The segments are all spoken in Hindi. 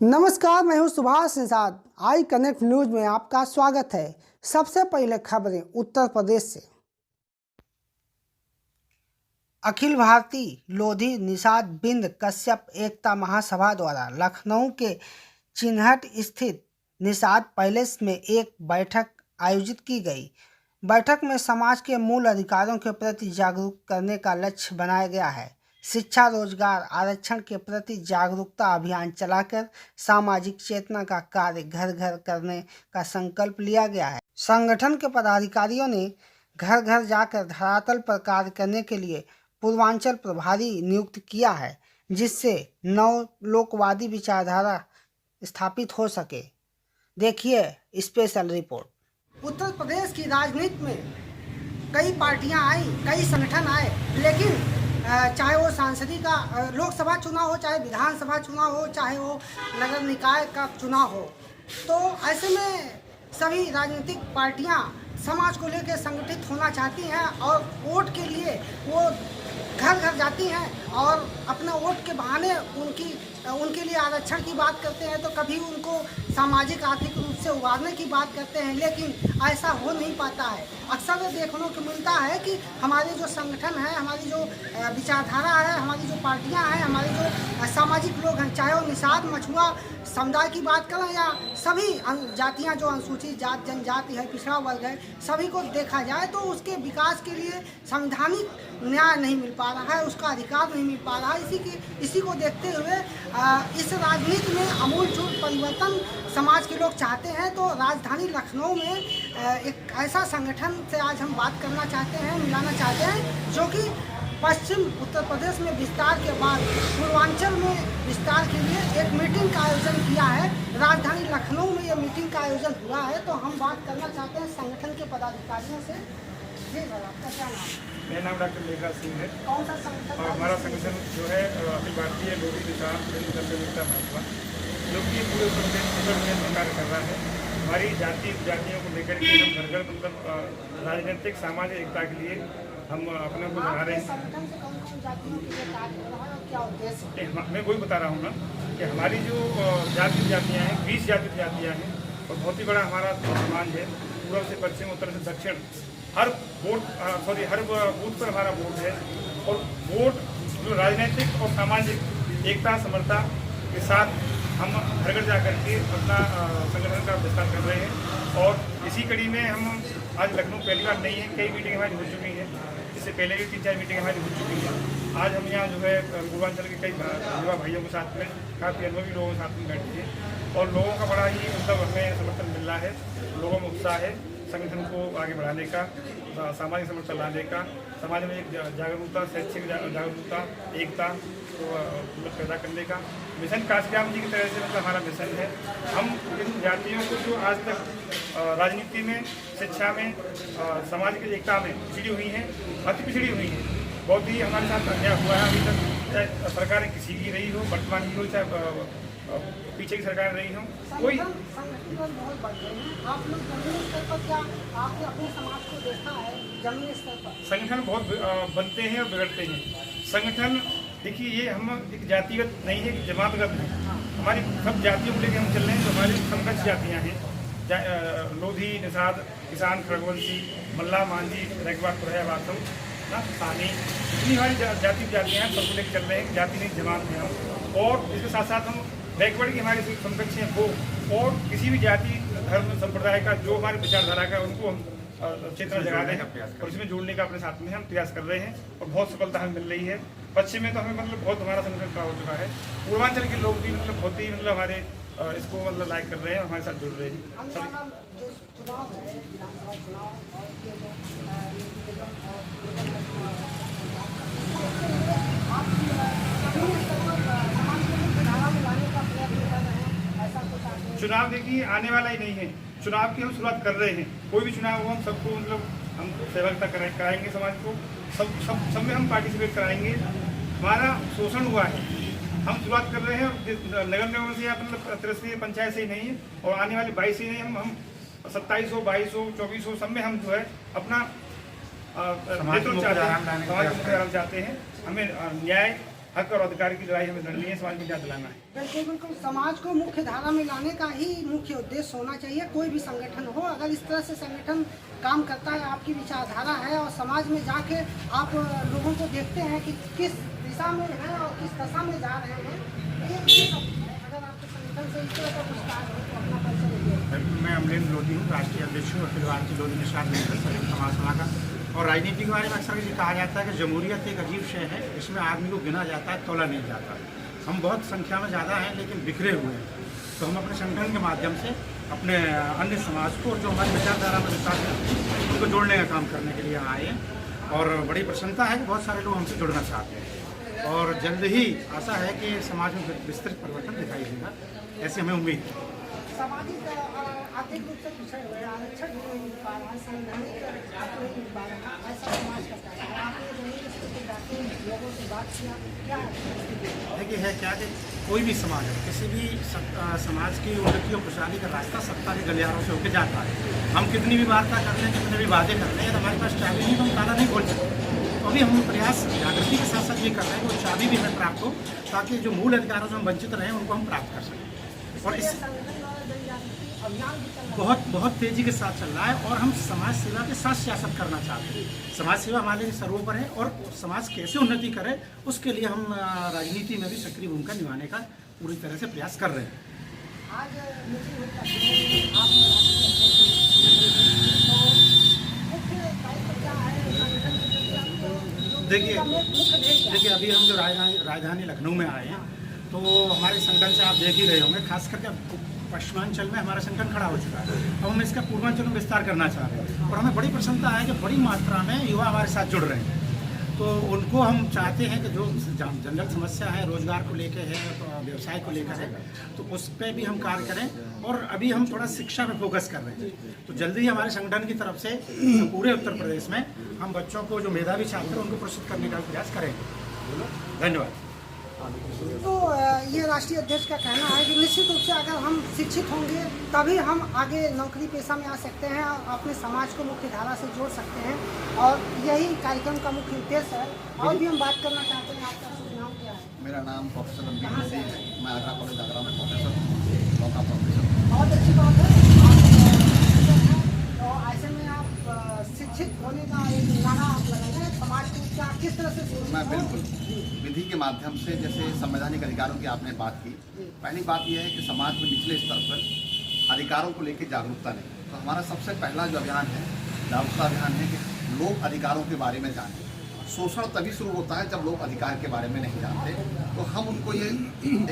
नमस्कार, मैं हूं Subhash Nishad. I connect news में आपका स्वागत है। सबसे पहले खबरें उत्तर प्रदेश से। अखिल भारतीय लोधी निषाद बिंद कश्यप एकता महासभा द्वारा लखनऊ के चिन्हट स्थित निषाद पैलेस में एक बैठक आयोजित की गई। बैठक में समाज के मूल अधिकारों के प्रति जागरूक करने का लक्ष्य बनाया गया है। शिक्षा, रोजगार, आरक्षण के प्रति जागरूकता अभियान चलाकर सामाजिक चेतना का कार्य घर घर करने का संकल्प लिया गया है। संगठन के पदाधिकारियों ने घर घर जाकर धरातल पर कार्य करने के लिए पूर्वांचल प्रभारी नियुक्त किया है, जिससे नव लोकवादी विचारधारा स्थापित हो सके। देखिए स्पेशल रिपोर्ट। उत्तर प्रदेश की राजनीति में कई पार्टियां आई, कई संगठन आए, लेकिन चाहे वो सांसदीय का लोकसभा चुनाव हो, चाहे विधानसभा चुनाव हो, चाहे वो नगर निकाय का चुनाव हो, तो ऐसे में सभी राजनीतिक पार्टियां समाज को लेकर संगठित होना चाहती हैं और वोट के लिए वो घर घर जाती हैं और अपना वोट के बहाने उनके लिए आरक्षण की बात करते हैं, तो कभी उनको सामाजिक आर्थिक रूप से उबारने की बात करते हैं, लेकिन ऐसा हो नहीं पाता है। अक्सर देखने को मिलता है कि हमारे जो संगठन है, हमारी जो विचारधारा है, हमारी जो पार्टियां हैं, हमारे जो सामाजिक लोग हैं, चाहे वो निषाद मछुआ समुदाय की बात करें या सभी जातियां जो अनुसूचित जात जनजाति है, पिछड़ा वर्ग है, सभी को देखा जाए तो उसके विकास के लिए संवैधानिक न्याय नहीं मिल पा रहा है, उसका अधिकार नहीं मिल पा रहा है। इसी को देखते हुए इस राजनीति में आमूलचूल परिवर्तन समाज के लोग चाहते हैं। तो राजधानी लखनऊ में एक ऐसा संगठन से आज हम बात करना चाहते हैं, मिलाना चाहते हैं, जो कि पश्चिम उत्तर प्रदेश में विस्तार के बाद पूर्वांचल में विस्तार के लिए एक मीटिंग का आयोजन किया है। राजधानी लखनऊ में यह मीटिंग का आयोजन हुआ है, तो हम बात करना चाहते हैं संगठन के पदाधिकारियों से। जी सर, आपका क्या नाम है? मेरा नाम डॉक्टर मेघा सिंह है। कौन सा संगठन? और हमारा संगठन जो है अखिल भारतीय लोधी निषाद बिंद कश्यप महासभा, जो कि पूरे उत्तर प्रदेश में कार्य कर रहा है। हमारी जातियों को लेकर के हम घर घर मतलब राजनीतिक सामाजिक एकता के लिए हम अपने को लगा रहे हैं। मैं वही बता रहा हूँ ना कि हमारी जो जातियाँ हैं, 20 जातियाँ हैं, और बहुत ही बड़ा हमारा समाज है। पूर्व से पश्चिम, उत्तर से दक्षिण, हर बूथ पर हमारा वोट है। और वोट जो राजनीतिक और सामाजिक एकता समरता के साथ हम घर घर जा करके अपना संगठन का विस्तार कर रहे हैं। और इसी कड़ी में हम आज लखनऊ पहली बार नहीं है, कई मीटिंग हमारी हो चुकी हैं। इससे पहले भी 3-4 मीटिंग हमारी हो चुकी है। आज हम यहाँ जो है पूर्वांचल के कई युवा भाइयों के साथ में, काफ़ी अनुभवी लोगों के साथ में बैठे हैं, और लोगों का बड़ा ही मतलब हमें समर्थन मिल रहा है। लोगों में उत्साह है संगठन को आगे बढ़ाने का, सामाजिक समर्थन लाने का, समाज में एक जागरूकता, शैक्षिक जागरूकता, एकता को पैदा करने का मिशन काशीराम जी की तरह से मतलब हमारा मिशन है। हम इन जातियों को जो आज तक राजनीति में, शिक्षा में, सामाजिक एकता में पिछड़ी हुई हैं, अति पिछड़ी हुई हैं, बहुत ही हमारे साथ अन्याय हुआ है अभी तक। चाहे सरकारें किसी की रही हो, वर्तमान की हो, चाहे पीछे की सरकार रही हो, कोई संगठन बहुत बनते हैं और बिगड़ते हैं। संगठन देखिए, ये हम एक जातिगत नहीं है, जमातगत है। हमारी सब जातियों को लेकर हम चल रहे हैं। तो हमारी समकक्ष जातियाँ हैं, लोधी, निषाद, किसान, खड़गवंशी, मल्ला, मांझी, रैकबाग, पुरैया, बाथम, सानी, इतनी हमारी जातियाँ हैं, सबको लेकर चल रहे हैं। जाति नहीं, जमात हैं हम। और इसके साथ साथ हम बैकवर्ड की हमारी समकक्ष हैं वो, और किसी भी जाति, धर्म, संप्रदाय का जो हमारी विचारधारा का, उनको हम चेतना जगा रहे हैं और इसमें जोड़ने का अपने साथ में हम प्रयास कर रहे हैं। और बहुत सफलता हमें मिल रही है। पश्चिम में तो हमें मतलब बहुत हमारा संगठन का हो चुका है। पूर्वांचल के लोग भी मतलब बहुत ही मतलब हमारे इसको मतलब लाइक कर रहे हैं, हमारे साथ जुड़ रहे हैं। चुनाव देखिए आने वाला ही नहीं है, चुनाव की हम शुरुआत कर रहे हैं। कोई भी चुनाव हो, हम सबको मतलब हम सहभागिता कराएंगे, समाज को सब में हम पार्टिसिपेट कराएंगे। हमारा शोषण हुआ है, हम शुरुआत कर रहे हैं। नगर निगम से या मतलब त्रिस्तरीय पंचायत से ही नहीं है, और आने वाले 22 से नहीं, हम 2700, 2200, 2400 सब में हम जो है अपना समाज को चाहते हैं। हमें न्याय हक और अधिकार की लड़ाई हमें लड़नी है, समाज में न्याय दिलाना है। बिल्कुल बिल्कुल, समाज को मुख्य धारा में लाने का ही मुख्य उद्देश्य होना चाहिए। कोई भी संगठन हो, अगर इस तरह से संगठन काम करता है, आपकी विचारधारा है और समाज में जाके आप लोगों को देखते हैं कि किस दिशा में है और किस दशा में जा रहे हैं, ये सब अगर आपके संगठन से इस तरह का कुछ कार्य हो तो अपना परिचय दीजिए। मैं अमरेंद्र लोधी हूँ, राष्ट्रीय अध्यक्ष हूँ अखिल भारतीय लोधी निषाद बिंद संयुक्त महासभा का। और राजनीति के बारे में अक्सर ये कहा जाता है कि जमहूरियत एक अजीब शय है, इसमें आदमी को गिना जाता है, तोला नहीं जाता। हम बहुत संख्या में ज़्यादा हैं लेकिन बिखरे हुए हैं, तो हम अपने संगठन के माध्यम से अपने अन्य समाज को, जो हमारी विचारधारा में विश्वास है, उनको जोड़ने का काम करने के लिए आए हैं। और बड़ी प्रसन्नता है कि बहुत सारे लोग हमसे जुड़ना चाहते हैं और जल्द ही आशा है कि समाज में विस्तृत परिवर्तन दिखाई देगा, ऐसी हमें उम्मीद है। सामाजिक आर्थिक रूप से पिछड़े हुए आरक्षण नहीं मिल पा रहा है, संवैधानिक हक नहीं मिल पा रहा है, ऐसा समाज का क्या है? आपने जमीन स्थिति जाके लोगों से बात किया, क्या है? देखिए है क्या कि कोई भी समाज है, किसी भी समाज की उन्नति और खुशहाली का रास्ता सत्ता के गलियारों से होकर जाता है। हम कितनी भी वार्ता कर लें, कितने भी वादे कर लें, हमारे पास चाबी नहीं तो हम ताला नहीं खोल सकते। तो अभी हम प्रयास जागृति के साथ साथ ये कर रहे हैं कि वो चाबी भी हमें प्राप्त हो, ताकि जो मूल अधिकारों से हम वंचित रहे उनको हम प्राप्त कर सकें। और इस बहुत तेजी के साथ चल रहा है और हम समाज सेवा के साथ सियासत करना चाहते हैं। समाज सेवा हमारे लिए सर्वोपरि है और समाज कैसे उन्नति करे उसके लिए हम राजनीति में भी सक्रिय भूमिका निभाने का पूरी तरह से प्रयास कर रहे हैं। देखिए अभी हम जो राजधानी लखनऊ में आए हैं, तो हमारे संगठन से आप देख ही रहे होंगे, खास करके पश्चिमांचल में हमारा संगठन खड़ा हो चुका है। अब हम इसका पूर्वांचल में विस्तार करना चाह रहे हैं और हमें बड़ी प्रसन्नता है कि बड़ी मात्रा में युवा हमारे साथ जुड़ रहे हैं। तो उनको हम चाहते हैं कि जो जनरल समस्या है, रोजगार को लेकर है, व्यवसाय को लेकर है, तो उस पर भी हम कार्य करें। और अभी हम थोड़ा शिक्षा में फोकस कर रहे हैं, तो जल्दी ही हमारे संगठन की तरफ से पूरे उत्तर प्रदेश में हम बच्चों को, जो मेधावी छात्र हैं, उनको प्रोत्साहित करने का प्रयास करेंगे। धन्यवाद। तो ये राष्ट्रीय अध्यक्ष का कहना है कि निश्चित रूप से अगर हम शिक्षित होंगे तभी हम आगे नौकरी पेशा में आ सकते हैं और अपने समाज को मुख्य धारा से जोड़ सकते हैं, और यही कार्यक्रम का मुख्य उद्देश्य है। और भी हम बात करना चाहते हैं, आपका शुभ नाम क्या है? मेरा नाम प्रोफेसर रणबीर सिंह है, मैं आगरा कॉलेज आगरा में प्रोफेसर हूँ, लॉ का प्रोफेसर। बहुत अच्छी बात है, तो ऐसे में आप शिक्षित होने का एक नारा आप लगाएंगे, समाज को क्या किस तरह से? मैं बिल्कुल विधि के माध्यम से, जैसे संवैधानिक अधिकारों की आपने बात की, पहली बात यह है कि समाज में निचले स्तर पर अधिकारों को लेकर जागरूकता नहीं। तो हमारा सबसे पहला जो अभियान है, जागरूकता अभियान है कि लोग अधिकारों के बारे में जानें। शोषण तभी शुरू होता है जब लोग अधिकार के बारे में नहीं जानते। तो हम उनको ये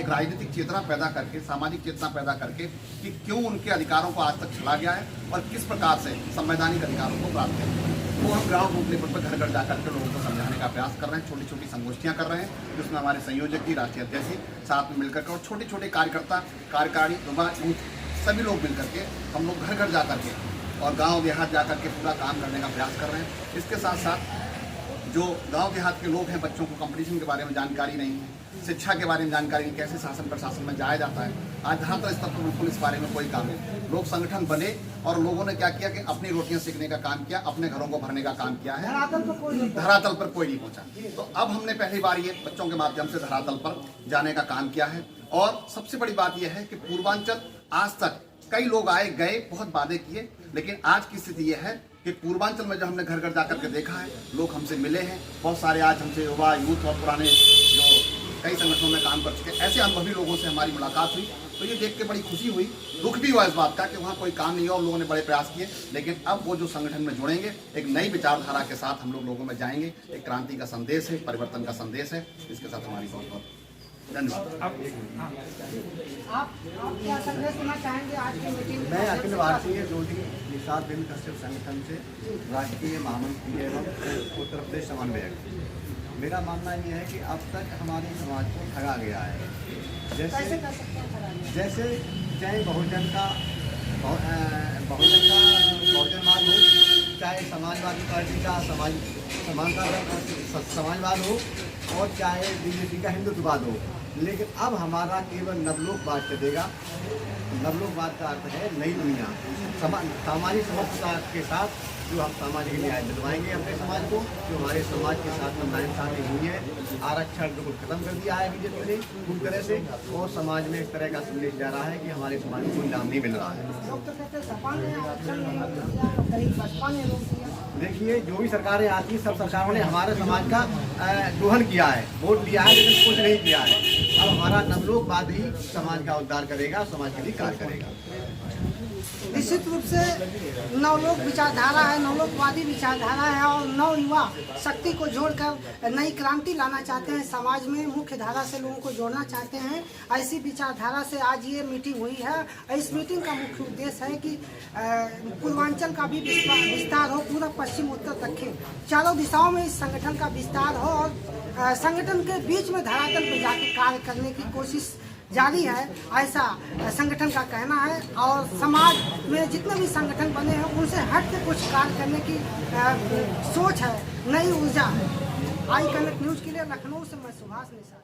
एक राजनीतिक चेतना पैदा करके, सामाजिक चेतना पैदा करके कि क्यों उनके अधिकारों को आज तक छला गया है और किस प्रकार से संवैधानिक अधिकारों को प्राप्त करें, वो हम ग्राउंड रूट लेवल पर घर घर जाकर के लोगों को समझाने का प्रयास कर रहे हैं। छोटी छोटी संगोष्ठियाँ कर रहे हैं, जिसमें हमारे संयोजक जी, राष्ट्रीय अध्यक्ष जी साथ में मिलकर के, और छोटे छोटे कार्यकर्ता, कार्यकारिणी, युवा, यूथ, सभी लोग मिलकर के हम लोग घर घर जा कर के और गाँव देहात जा कर के पूरा काम करने का प्रयास कर रहे हैं। इसके साथ साथ जो गांव देहात के लोग हैं, बच्चों को कंपटीशन के बारे में जानकारी नहीं है, शिक्षा के बारे में जानकारी नहीं, कैसे शासन प्रशासन में जाया जाता है, आज धरातल स्तर पर बिल्कुल इस बारे में कोई काम नहीं। लोग संगठन बने और लोगों ने क्या किया कि अपनी रोटियां सेकने का काम किया, अपने घरों को भरने का काम किया है, धरातल पर कोई नहीं पहुंचा। तो अब हमने पहली बार ये बच्चों के माध्यम से धरातल पर जाने का काम किया है। और सबसे बड़ी बात यह है कि पूर्वांचल आज तक कई लोग आए गए, बहुत वादे किए, लेकिन आज की स्थिति यह है कि पूर्वांचल में जब हमने घर घर जाकर के देखा है, लोग हमसे मिले हैं, बहुत सारे आज हमसे युवा, यूथ और पुराने जो कई संगठनों में काम कर चुके ऐसे अनुभवी लोगों से हमारी मुलाकात हुई। तो ये देख के बड़ी खुशी हुई, दुख भी हुआ इस बात का कि वहाँ कोई काम नहीं हुआ और लोगों ने बड़े प्रयास किए, लेकिन अब वो जो संगठन में जुड़ेंगे, एक नई विचारधारा के साथ हम लोगों में जाएंगे। एक क्रांति का संदेश है, परिवर्तन का संदेश है। इसके साथ हमारी बहुत बहुत धन्यवाद। आप क्या संदेश देना चाहेंगे आज की मीटिंग? मैं अखिल भारतीय लोधी निषाद बिंद कश्यप संगठन से राष्ट्रीय महामंत्री एवं उत्तर प्रदेश समन्वयक। मेरा मानना ये है कि अब तक हमारे समाज को ठगा गया है। जैसे चाहे बहुजन का बहुजनवाद हो, चाहे समाजवादी पार्टी का समाजवाद हो, और चाहे बीजेपी का हिंदुत्ववाद हो, लेकिन अब हमारा केवल नवलोक बात चलेगा। नवलोकवाद का अर्थ है नई दुनिया, सामाजिक समर्थता के साथ जो हम सामाजिक न्याय दिलवाएंगे अपने समाज को, जो हमारे समाज के साथ में नाइंसाफी हुई है, आरक्षण बिल्कुल खत्म कर दिया है बीजेपी ने पूरी तरह से, और समाज में एक तरह का संदेश जा रहा है कि हमारे समाज को इनाम नहीं मिल रहा है। लोग तो कहते हैं सपा ने आरक्षण नहीं दिया, कहीं बसपा ने रोक दिया। देखिए, जो भी सरकारें आती सब सरकारों ने हमारे समाज का दोहन किया है, वोट दिया है लेकिन कुछ नहीं किया है। अब हमारा नवलोकवाद ही समाज का उद्धार करेगा, समाज के लिए कार्य करेगा। निश्चित रूप से नवलोक विचारधारा है, नवलोकवादी विचारधारा है और नव युवा शक्ति को जोड़कर नई क्रांति लाना चाहते हैं, समाज में मुख्य धारा से लोगों को जोड़ना चाहते हैं। ऐसी विचारधारा से आज ये मीटिंग हुई है। इस मीटिंग का मुख्य उद्देश्य है कि पूर्वांचल का भी विस्तार हो, पूरा पश्चिम उत्तर दक्षिण चारों दिशाओं में इस संगठन का विस्तार हो और संगठन के बीच में धरातल पर जाकर कार्य करने की कोशिश जारी है, ऐसा संगठन का कहना है। और समाज में जितने भी संगठन बने हैं उनसे हट के कुछ कार्य करने की सोच है, नई ऊर्जा है। आई कनेक्ट न्यूज़ के लिए लखनऊ से मैं सुभाष निशा।